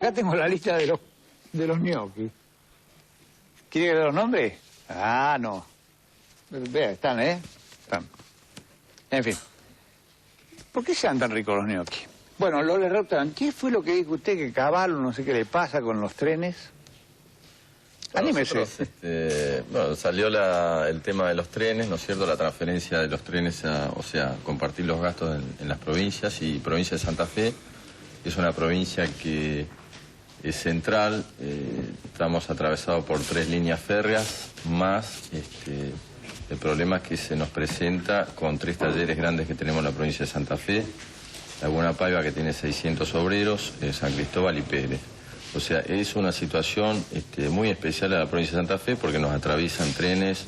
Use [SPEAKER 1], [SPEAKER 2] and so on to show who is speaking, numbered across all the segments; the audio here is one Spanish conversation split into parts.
[SPEAKER 1] Acá tengo la lista de los ñoquis. ¿Quiere ver los nombres? Ah, no. Vea, están, ¿eh? Están. En fin. ¿Por qué sean tan ricos los ñoquis? Bueno, Lola Reutemann, ¿qué fue lo que dijo usted que Cavallo no sé qué le pasa con los trenes? Anímese.
[SPEAKER 2] Nosotros, bueno, salió el tema de los trenes, ¿no es cierto? La transferencia de los trenes, o sea, compartir los gastos en las provincias, y provincia de Santa Fe es una provincia que es central. Estamos atravesados por 3 líneas férreas, más el problema que se nos presenta con 3 talleres grandes que tenemos en la provincia de Santa Fe: Laguna Paiva, que tiene 600 obreros, San Cristóbal y Pérez. O sea, es una situación muy especial a la provincia de Santa Fe, porque nos atraviesan trenes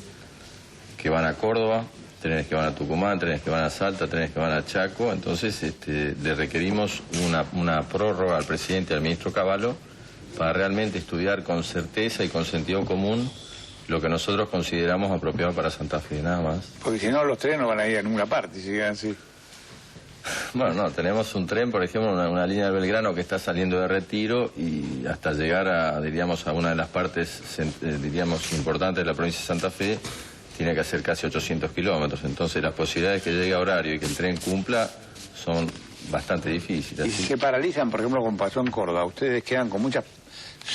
[SPEAKER 2] que van a Córdoba, trenes que van a Tucumán, trenes que van a Salta, trenes que van a Chaco. Entonces le requerimos una prórroga al presidente y al ministro Cavallo para realmente estudiar con certeza y con sentido común lo que nosotros consideramos apropiado para Santa Fe, nada más.
[SPEAKER 1] Porque si no, los trenes no van a ir a ninguna parte, si llegan así.
[SPEAKER 2] Bueno, no, tenemos un tren, por ejemplo, una línea de Belgrano que está saliendo de Retiro, y hasta llegar a, diríamos, a una de las partes, diríamos, importantes de la provincia de Santa Fe, tiene que hacer casi 800 kilómetros. Entonces las posibilidades de que llegue a horario y que el tren cumpla son bastante difíciles.
[SPEAKER 1] Y si se paralizan, por ejemplo, como pasó en Córdoba, ustedes quedan con muchos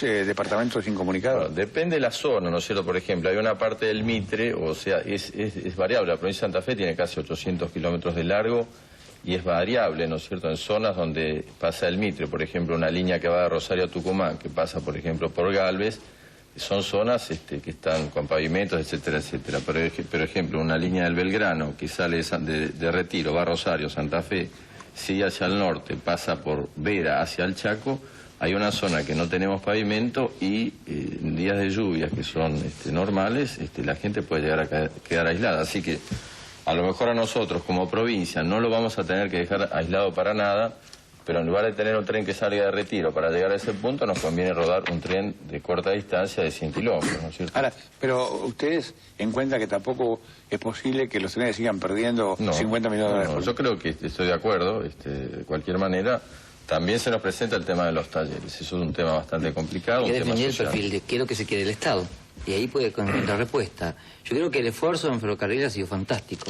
[SPEAKER 1] departamentos incomunicados.
[SPEAKER 2] Bueno, depende de la zona, ¿no es cierto? Por ejemplo, hay una parte del Mitre, o sea, es variable. La provincia de Santa Fe tiene casi 800 kilómetros de largo, y es variable, ¿no es cierto?, en zonas donde pasa el Mitre. Por ejemplo, una línea que va de Rosario a Tucumán, que pasa, por ejemplo, por Galvez, son zonas que están con pavimentos, etcétera, etcétera. Por ejemplo, una línea del Belgrano que sale de Retiro, va a Rosario, Santa Fe, sigue hacia el norte, pasa por Vera hacia el Chaco. Hay una zona que no tenemos pavimento, y en días de lluvias que son normales, la gente puede llegar a quedar aislada. Así que a lo mejor a nosotros como provincia no lo vamos a tener que dejar aislado para nada, pero en lugar de tener un tren que salga de Retiro para llegar a ese punto, nos conviene rodar un tren de corta distancia de 100 kilómetros, ¿no es cierto?
[SPEAKER 1] Ahora, pero ustedes en cuenta que tampoco es posible que los trenes sigan perdiendo 50 millones de dólares.
[SPEAKER 2] No, yo creo que estoy de acuerdo. De cualquier manera, también se nos presenta el tema de los talleres. Eso es un tema bastante complicado.
[SPEAKER 3] Hay que definir el perfil de qué es lo que se quiere el Estado. Y ahí puede encontrar respuesta. Yo creo que el esfuerzo en ferrocarril ha sido fantástico.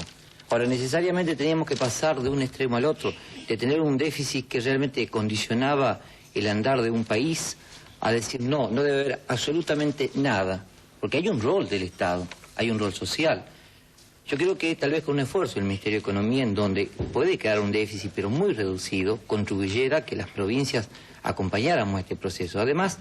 [SPEAKER 3] Ahora, necesariamente teníamos que pasar de un extremo al otro, de tener un déficit que realmente condicionaba el andar de un país, a decir no debe haber absolutamente nada, porque hay un rol del Estado, hay un rol social. Yo creo que tal vez con un esfuerzo del Ministerio de Economía, en donde puede quedar un déficit pero muy reducido, contribuyera a que las provincias acompañáramos este proceso. Además,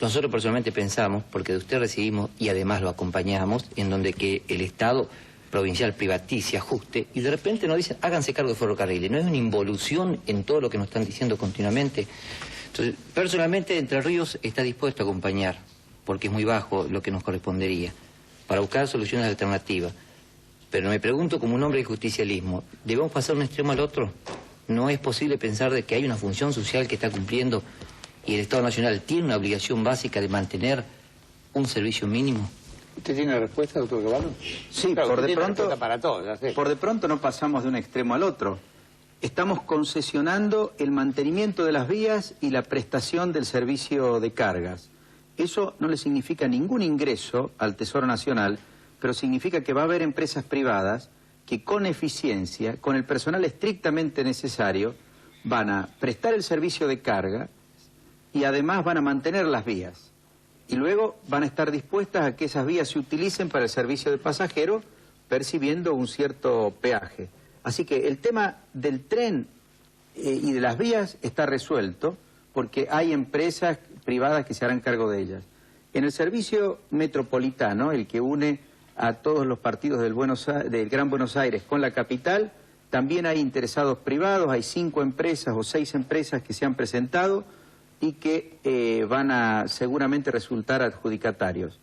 [SPEAKER 3] nosotros personalmente pensamos, porque de usted recibimos y además lo acompañamos, en donde que el Estado provincial privatice, ajuste, y de repente nos dicen, háganse cargo de ferrocarriles. No es una involución en todo lo que nos están diciendo continuamente. Entonces, personalmente, Entre Ríos está dispuesto a acompañar, porque es muy bajo lo que nos correspondería, para buscar soluciones alternativas. Pero me pregunto, como un hombre de justicialismo, ¿debemos pasar de un extremo al otro? ¿No es posible pensar de que hay una función social que está cumpliendo y el Estado Nacional tiene una obligación básica de mantener un servicio mínimo?
[SPEAKER 1] ¿Usted tiene la respuesta, doctor Cavallo?
[SPEAKER 4] Sí,
[SPEAKER 1] claro,
[SPEAKER 4] por de pronto no pasamos de un extremo al otro. Estamos concesionando el mantenimiento de las vías y la prestación del servicio de cargas. Eso no le significa ningún ingreso al Tesoro Nacional, pero significa que va a haber empresas privadas que con eficiencia, con el personal estrictamente necesario, van a prestar el servicio de carga y además van a mantener las vías. Y luego van a estar dispuestas a que esas vías se utilicen para el servicio de pasajeros, percibiendo un cierto peaje. Así que el tema del tren y de las vías está resuelto, porque hay empresas privadas que se harán cargo de ellas. En el servicio metropolitano, el que une a todos los partidos del Gran Buenos Aires con la capital, también hay interesados privados, hay 5 empresas o 6 empresas que se han presentado y que van a seguramente resultar adjudicatarios.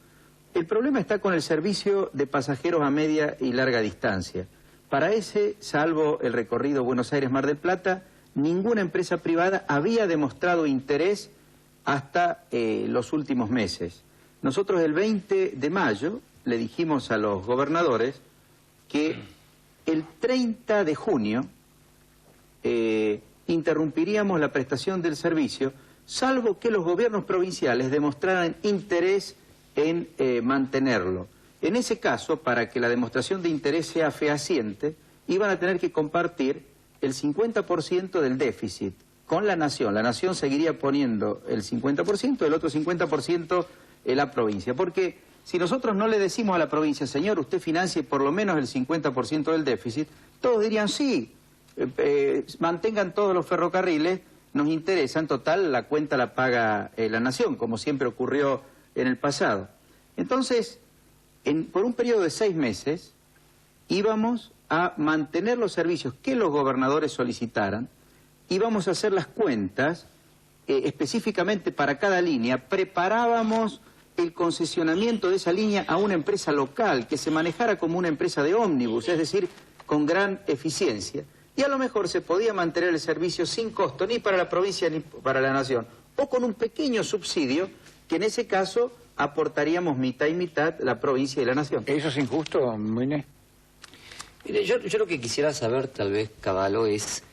[SPEAKER 4] El problema está con el servicio de pasajeros a media y larga distancia. Para ese, salvo el recorrido Buenos Aires-Mar del Plata, ninguna empresa privada había demostrado interés hasta los últimos meses. Nosotros el 20 de mayo le dijimos a los gobernadores que el 30 de junio interrumpiríamos la prestación del servicio salvo que los gobiernos provinciales demostraran interés en mantenerlo. En ese caso, para que la demostración de interés sea fehaciente, iban a tener que compartir el 50% del déficit con la Nación. La Nación seguiría poniendo el 50%, el otro 50% la provincia. Porque si nosotros no le decimos a la provincia, señor, usted financie por lo menos el 50% del déficit, todos dirían sí, mantengan todos los ferrocarriles, nos interesa, en total la cuenta la paga la Nación, como siempre ocurrió en el pasado. Entonces, por un periodo de 6 meses, íbamos a mantener los servicios que los gobernadores solicitaran, íbamos a hacer las cuentas específicamente para cada línea, preparábamos el concesionamiento de esa línea a una empresa local que se manejara como una empresa de ómnibus, es decir, con gran eficiencia, y a lo mejor se podía mantener el servicio sin costo ni para la provincia ni para la Nación, o con un pequeño subsidio que en ese caso aportaríamos mitad y mitad la provincia y la Nación.
[SPEAKER 1] ¿Eso es injusto, Muine?
[SPEAKER 3] Mire, yo lo que quisiera saber, tal vez, Cavallo, es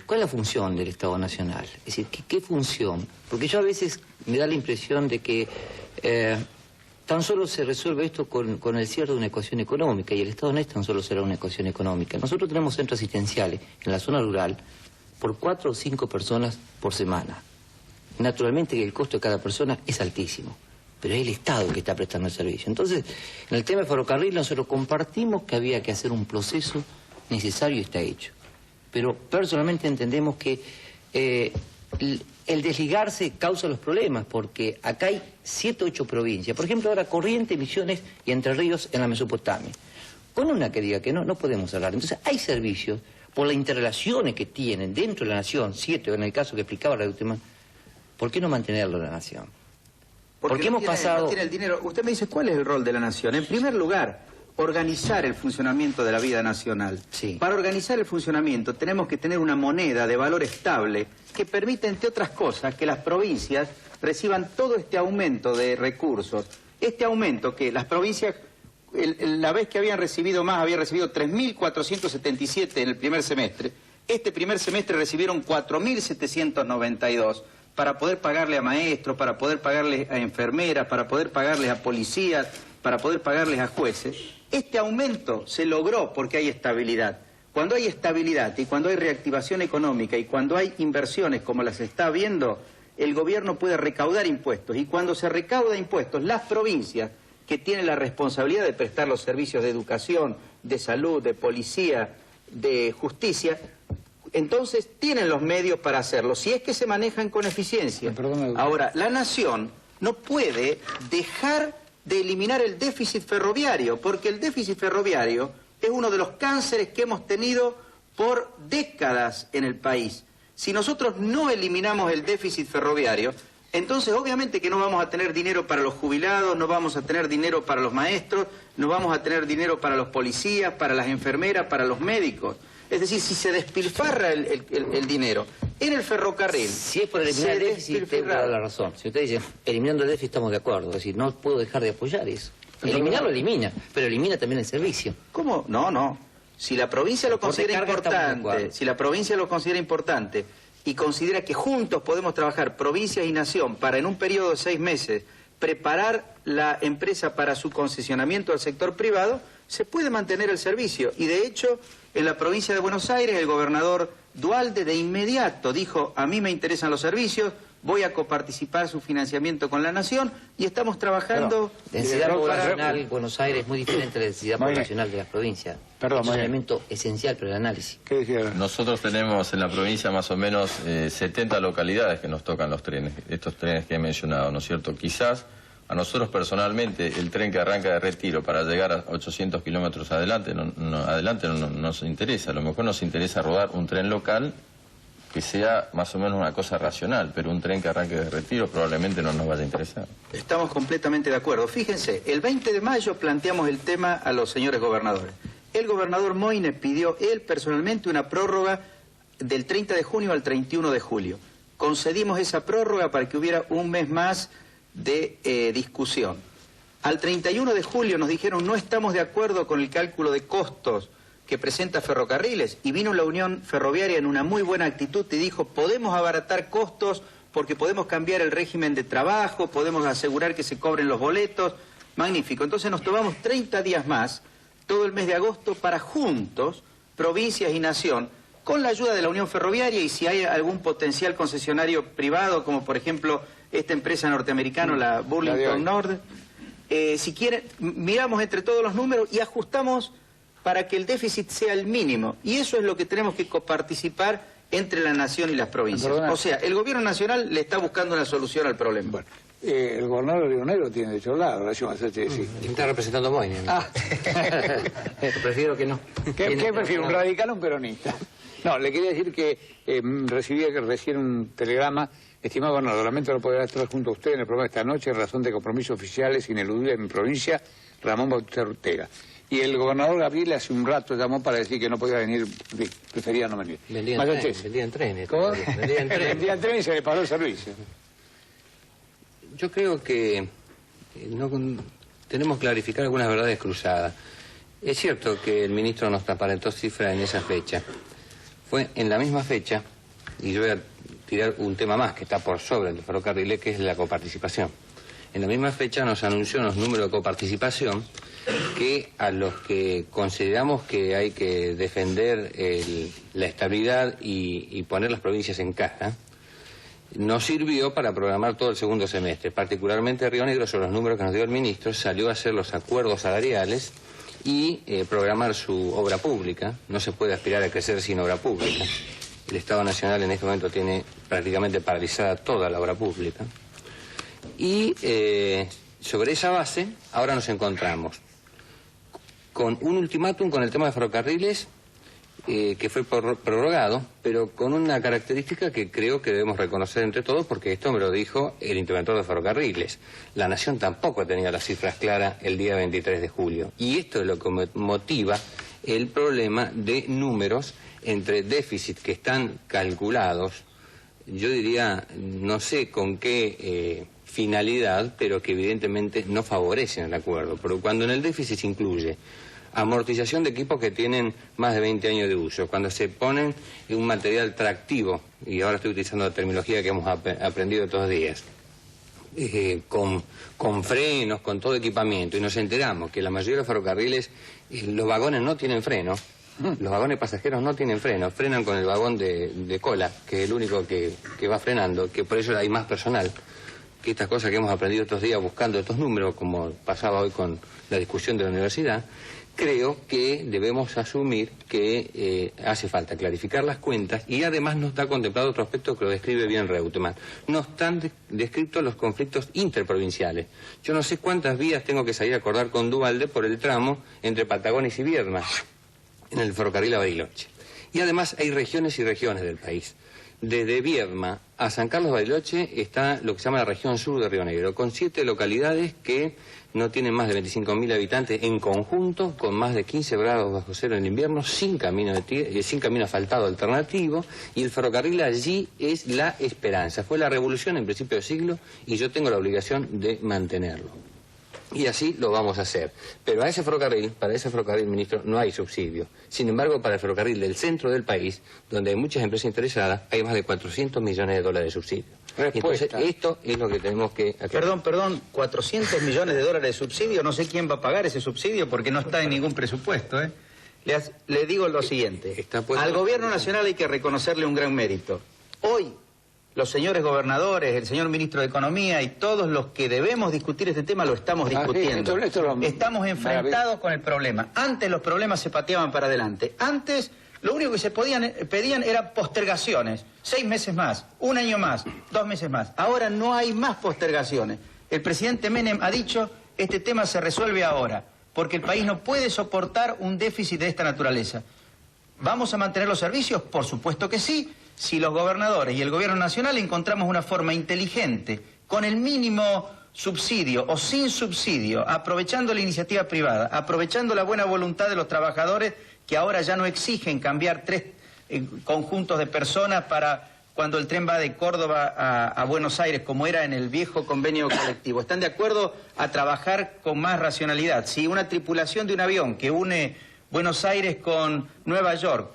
[SPEAKER 3] cuál es la función del Estado Nacional. Es decir, ¿qué función? Porque yo a veces me da la impresión de que tan solo se resuelve esto con el cierre de una ecuación económica, y el Estado no es tan solo será una ecuación económica. Nosotros tenemos centros asistenciales en la zona rural por 4 o 5 personas por semana. Naturalmente que el costo de cada persona es altísimo, pero es el Estado que está prestando el servicio. Entonces, en el tema de ferrocarril nosotros compartimos que había que hacer un proceso necesario y está hecho. Pero personalmente entendemos que el desligarse causa los problemas, porque acá hay 7 o 8 provincias. Por ejemplo, ahora Corrientes, Misiones y Entre Ríos en la Mesopotamia. Con una que diga que no podemos hablar. Entonces, hay servicios, por las interrelaciones que tienen dentro de la Nación, 7, o en el caso que explicaba la última, ¿por qué no mantenerlo en la Nación? Porque hemos pasado...
[SPEAKER 4] No tiene el dinero. Usted me dice, ¿cuál es el rol de la Nación? En primer lugar, organizar el funcionamiento de la vida nacional.
[SPEAKER 3] Sí.
[SPEAKER 4] Para organizar el funcionamiento tenemos que tener una moneda de valor estable que permita, entre otras cosas, que las provincias reciban todo este aumento de recursos. Este aumento que las provincias, la vez que habían recibido más, habían recibido 3.477 en el primer semestre. Este primer semestre recibieron 4.792. Para poder pagarle a maestros, para poder pagarle a enfermeras, para poder pagarles a policías, para poder pagarles a jueces. Este aumento se logró porque hay estabilidad. Cuando hay estabilidad y cuando hay reactivación económica y cuando hay inversiones como las está habiendo, el gobierno puede recaudar impuestos. Y cuando se recauda impuestos, las provincias que tienen la responsabilidad de prestar los servicios de educación, de salud, de policía, de justicia, entonces tienen los medios para hacerlo, si es que se manejan con eficiencia. Ahora, la Nación no puede dejar de eliminar el déficit ferroviario, porque el déficit ferroviario es uno de los cánceres que hemos tenido por décadas en el país. Si nosotros no eliminamos el déficit ferroviario, entonces obviamente que no vamos a tener dinero para los jubilados, no vamos a tener dinero para los maestros, no vamos a tener dinero para los policías, para las enfermeras, para los médicos. Es decir, si se despilfarra el dinero en el ferrocarril...
[SPEAKER 3] Si es por eliminar el déficit, usted me da la razón. Si usted dice, eliminando el déficit estamos de acuerdo. Es decir, no puedo dejar de apoyar eso. Eliminarlo elimina, pero elimina también el servicio.
[SPEAKER 4] ¿Cómo? No. Si la provincia lo considera importante, y considera que juntos podemos trabajar, provincias y nación, para en un periodo de 6 meses preparar la empresa para su concesionamiento al sector privado, se puede mantener el servicio. Y de hecho, en la provincia de Buenos Aires, el gobernador Duhalde de inmediato dijo, a mí me interesan los servicios, voy a coparticipar su financiamiento con la Nación, y estamos trabajando...
[SPEAKER 3] La densidad poblacional en Buenos Aires es muy diferente a la densidad poblacional de las provincias. Es un elemento esencial para el análisis.
[SPEAKER 1] ¿Qué decía?
[SPEAKER 2] Nosotros tenemos en la provincia más o menos 70 localidades que nos tocan los trenes, estos trenes que he mencionado, ¿no es cierto? Quizás a nosotros personalmente el tren que arranca de Retiro para llegar a 800 kilómetros adelante no nos interesa. A lo mejor nos interesa rodar un tren local que sea más o menos una cosa racional, pero un tren que arranque de Retiro probablemente no nos vaya a interesar.
[SPEAKER 4] Estamos completamente de acuerdo. Fíjense, el 20 de mayo planteamos el tema a los señores gobernadores. El gobernador Moine pidió él personalmente una prórroga del 30 de junio al 31 de julio. Concedimos esa prórroga para que hubiera un mes más de discusión. Al 31 de julio nos dijeron no estamos de acuerdo con el cálculo de costos que presenta Ferrocarriles, y vino la Unión Ferroviaria en una muy buena actitud y dijo podemos abaratar costos porque podemos cambiar el régimen de trabajo, podemos asegurar que se cobren los boletos. Magnífico. Entonces nos tomamos 30 días más, todo el mes de agosto, para juntos, provincias y nación, con la ayuda de la Unión Ferroviaria, y si hay algún potencial concesionario privado, como por ejemplo esta empresa norteamericana, la Burlington Northern, si quieren, miramos entre todos los números y ajustamos para que el déficit sea el mínimo. Y eso es lo que tenemos que coparticipar entre la nación y las provincias. O sea, el gobierno nacional le está buscando una solución al problema.
[SPEAKER 1] Bueno, el gobernador de Río Negro tiene de hecho lado, la sí.
[SPEAKER 3] Está representando a Moyne. Prefiero que no.
[SPEAKER 1] ¿Qué prefiero, un radical o un peronista? No, le quería decir que recibí recién un telegrama. Estimado gobernador, lamento no poder estar junto a usted en el programa esta noche en razón de compromisos oficiales ineludibles en mi provincia, Ramón Bautista Ortega. Y el gobernador Gabriel hace un rato llamó para decir que no podía venir, prefería no venir.
[SPEAKER 3] Vendían trenes.
[SPEAKER 1] ¿Cómo? Vendían trenes y se le paró el servicio.
[SPEAKER 3] Yo creo que tenemos que clarificar algunas verdades cruzadas. Es cierto que el ministro nos transparentó cifras en esa fecha. Fue en la misma fecha, y yo voy a tirar un tema más que está por sobre el ferrocarril, que es la coparticipación. En la misma fecha nos anunció unos números de coparticipación que a los que consideramos que hay que defender la estabilidad y poner las provincias en caja, nos sirvió para programar todo el segundo semestre. Particularmente Río Negro, sobre los números que nos dio el ministro, salió a hacer los acuerdos salariales y programar su obra pública. No se puede aspirar a crecer sin obra pública. El Estado Nacional en este momento tiene prácticamente paralizada toda la obra pública. Y sobre esa base, ahora nos encontramos con un ultimátum con el tema de ferrocarriles que fue prorrogado, pero con una característica que creo que debemos reconocer entre todos, porque esto me lo dijo el interventor de ferrocarriles. La Nación tampoco tenía las cifras claras el día 23 de julio. Y esto es lo que motiva el problema de números entre déficit que están calculados, yo diría, no sé con qué finalidad, pero que evidentemente no favorecen el acuerdo. Pero cuando en el déficit se incluye amortización de equipos que tienen más de 20 años de uso, cuando se ponen un material tractivo, y ahora estoy utilizando la terminología que hemos aprendido todos los días, con frenos, con todo equipamiento, y nos enteramos que la mayoría de los ferrocarriles, los vagones no tienen freno, los vagones pasajeros no tienen freno, frenan con el vagón de cola, que es el único que va frenando, que por eso hay más personal, que estas cosas que hemos aprendido estos días buscando estos números, como pasaba hoy con la discusión de la universidad. Creo que debemos asumir que hace falta clarificar las cuentas, y además no está contemplado otro aspecto que lo describe bien Reutemann. No están descritos los conflictos interprovinciales. Yo no sé cuántas vías tengo que salir a acordar con Duhalde por el tramo entre Patagones y Viedma, en el ferrocarril a Bariloche. Y además hay regiones y regiones del país. Desde Viedma a San Carlos de Bariloche está lo que se llama la región sur de Río Negro, con 7 localidades que no tienen más de 25.000 habitantes en conjunto, con más de 15 grados bajo cero en invierno, sin camino asfaltado alternativo, y el ferrocarril allí es la esperanza. Fue la revolución en principio de siglo y yo tengo la obligación de mantenerlo. Y así lo vamos a hacer. Pero para ese ferrocarril, ministro, no hay subsidio. Sin embargo, para el ferrocarril del centro del país, donde hay muchas empresas interesadas, hay más de 400 millones de dólares de subsidio. Entonces, esto es lo que tenemos que aclarar.
[SPEAKER 4] Perdón, 400 millones de dólares de subsidio, no sé quién va a pagar ese subsidio porque no está en ningún presupuesto, ¿eh? Le digo lo siguiente, al gobierno nacional hay que reconocerle un gran mérito. Hoy, los señores gobernadores, el señor ministro de Economía y todos los que debemos discutir este tema lo estamos discutiendo. Estamos enfrentados con el problema. Antes los problemas se pateaban para adelante. Antes lo único que se pedían eran postergaciones. 6 meses más, 1 año más, 2 meses más. Ahora no hay más postergaciones. El presidente Menem ha dicho, este tema se resuelve ahora, porque el país no puede soportar un déficit de esta naturaleza. ¿Vamos a mantener los servicios? Por supuesto que sí. Si los gobernadores y el gobierno nacional encontramos una forma inteligente, con el mínimo subsidio o sin subsidio, aprovechando la iniciativa privada, aprovechando la buena voluntad de los trabajadores que ahora ya no exigen cambiar 3 conjuntos de personas para cuando el tren va de Córdoba a Buenos Aires, como era en el viejo convenio colectivo. ¿Están de acuerdo a trabajar con más racionalidad? Si una tripulación de un avión que une Buenos Aires con Nueva York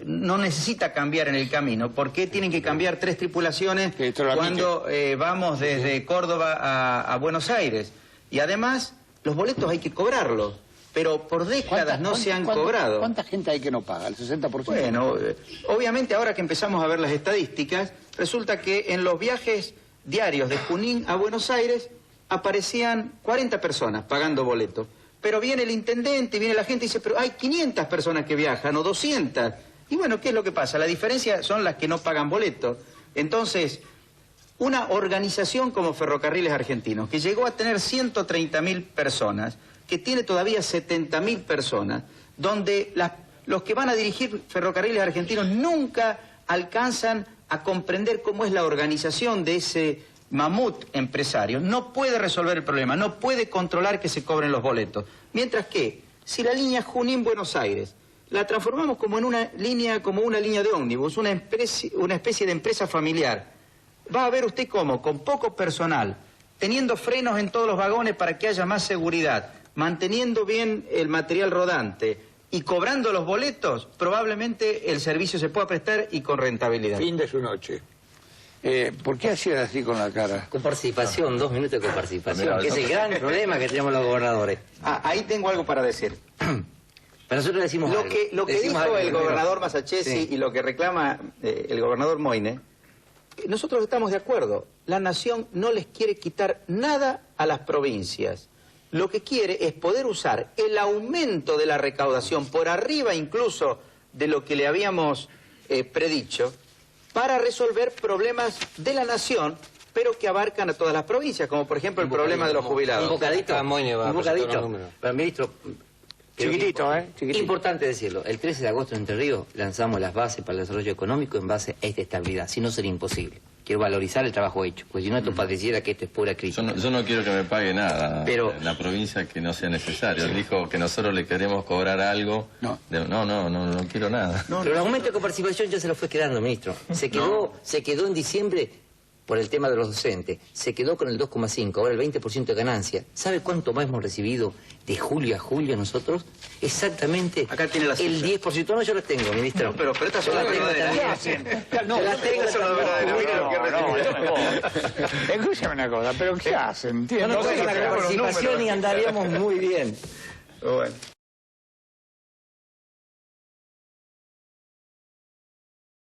[SPEAKER 4] no necesita cambiar en el camino. ¿Por qué tienen que cambiar 3 tripulaciones cuando vamos desde Córdoba a Buenos Aires? Y además, los boletos hay que cobrarlos, pero por décadas no se han cobrado.
[SPEAKER 1] ¿Cuánta gente hay que no paga? ¿El 60%?
[SPEAKER 4] Bueno, obviamente ahora que empezamos a ver las estadísticas, resulta que en los viajes diarios de Junín a Buenos Aires aparecían 40 personas pagando boletos. Pero viene el intendente y viene la gente y dice, pero hay 500 personas que viajan o 200. Y bueno, ¿qué es lo que pasa? La diferencia son las que no pagan boletos. Entonces, una organización como Ferrocarriles Argentinos, que llegó a tener 130.000 personas, que tiene todavía 70.000 personas, donde los que van a dirigir Ferrocarriles Argentinos nunca alcanzan a comprender cómo es la organización de ese mamut empresario, no puede resolver el problema, no puede controlar que se cobren los boletos. Mientras que, si la línea Junín-Buenos Aires la transformamos como en una línea de ómnibus, una especie de empresa familiar, va a ver usted cómo, con poco personal, teniendo frenos en todos los vagones para que haya más seguridad, manteniendo bien el material rodante y cobrando los boletos, probablemente el servicio se pueda prestar y con rentabilidad.
[SPEAKER 1] Fin de su noche. ¿Por qué hacían así con la cara?
[SPEAKER 3] Coparticipación, 2 minutos de coparticipación, que es el gran problema que tenemos los gobernadores.
[SPEAKER 4] Ahí tengo algo para decir.
[SPEAKER 3] Pero nosotros decimos
[SPEAKER 4] lo que dijo el gobernador Masachesi y lo que reclama el gobernador Moine, nosotros estamos de acuerdo. La nación no les quiere quitar nada a las provincias. Lo que quiere es poder usar el aumento de la recaudación por arriba incluso de lo que le habíamos predicho, para resolver problemas de la nación, pero que abarcan a todas las provincias, como por ejemplo el problema de los jubilados.
[SPEAKER 3] Un bocadito. Pero, ministro,
[SPEAKER 1] Chiquitito, Chiquitito.
[SPEAKER 3] Importante decirlo, el 13 de agosto en Entre Ríos lanzamos las bases para el desarrollo económico en base a esta estabilidad, si no sería imposible. Quiero valorizar el trabajo hecho, porque si no esto pareciera que esto es pura crítica.
[SPEAKER 2] Yo no quiero que me pague nada en la provincia que no sea necesario. Él dijo que nosotros le queremos cobrar algo. No quiero nada.
[SPEAKER 3] Pero el aumento de coparticipación ya se lo fue quedando, ministro. Se quedó en diciembre por el tema de los docentes. Se quedó con el 2,5, ahora el 20% de ganancia. ¿Sabe cuánto más hemos recibido de julio a julio nosotros? Exactamente.
[SPEAKER 4] Acá tiene la
[SPEAKER 3] el 10%. No, yo las tengo, ministro.
[SPEAKER 4] No, pero estas son las verdaderas.
[SPEAKER 3] No, las tengo.
[SPEAKER 1] Escúchame una cosa, pero ¿qué hacen?
[SPEAKER 3] No nos la coparticipación y andaríamos muy bien.
[SPEAKER 4] Bueno.